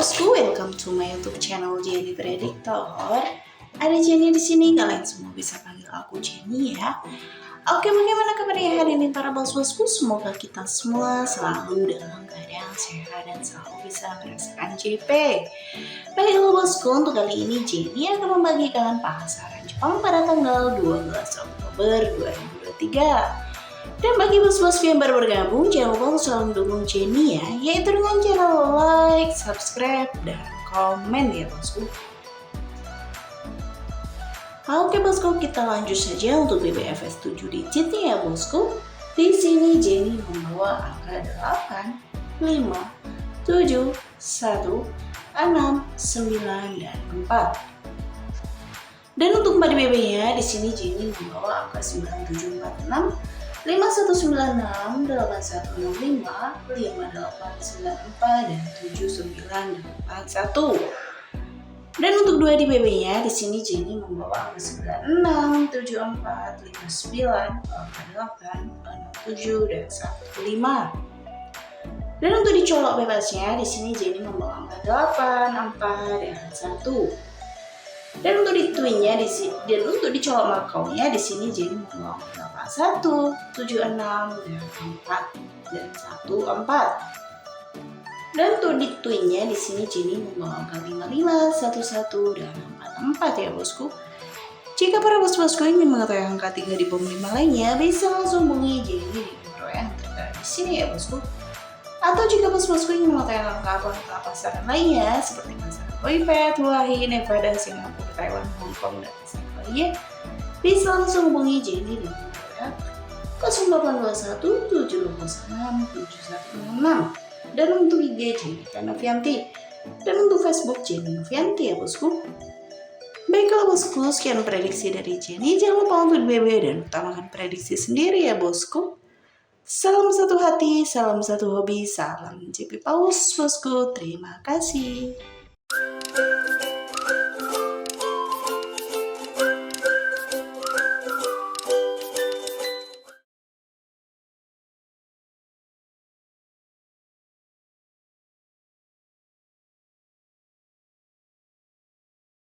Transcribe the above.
bosku, welcome to my YouTube channel Jenny Predictor. Ada Jenny di sini, kalian semua bisa panggil aku Jenny ya. Oke, bagaimana kabarnya hari ini para bos-bosku? Semoga kita semua selalu dalam keadaan sehat dan selalu bisa merasakan JP. Baiklah bosku, untuk kali ini Jenny akan membagikan pasaran Jepang pada tanggal 12 Oktober 2023. Dan bagi bos-bos yang baru bergabung, jangan lupa untuk selalu mendukung Jenny ya, yaitu dengan cara like, subscribe, dan komen ya bosku. Oke bosku, kita lanjut saja untuk BBFS 7 digitnya ya bosku. Di sini Jenny membawa angka 8, 5, 7, 1, 6, 9, dan 4. Dan untuk 4 BB-nya, di sini Jenny membawa angka 9746, 5196, 8165, 5894, dan 7981. Dan untuk 2 di BB-nya, di sini Jenny membawa angka 96, 74, 59, 48, 67, dan 15. Dan untuk dicolok bebasnya, di sini Jenny membawa angka 8, 4, dan 1. Dan untuk di twinnya dan untuk dicolok makaunya di sini Jenny membawa 81, 76, dan 4 dan 14. Dan untuk di twinnya di sini Jenny membawa angka 55, 11, dan 44 ya bosku. Jika para bos-bosku ingin mengetahui angka 3 di bom 5 lainnya, bisa langsung hubungi Jenny di nomor yang tertera di sini ya bosku. Atau jika bos-bosku ingin mengetahui angka pasaran lainnya seperti pasaran Oipet, Hawaii, Nevada, Singapura, Taiwan, Hong Kong, dan lainnya, bisa langsung hubungi Jenny di nomor 0821 729 7166. Dan untuk IG Jenny Novianti, dan untuk Facebook Jenny Novianti ya bosku. Baiklah bosku, sekian prediksi dari Jenny. Jangan lupa untuk BB dan utamakan prediksi sendiri ya bosku. Salam satu hati, salam satu hobi, salam JP Paus bosku. Terima kasih.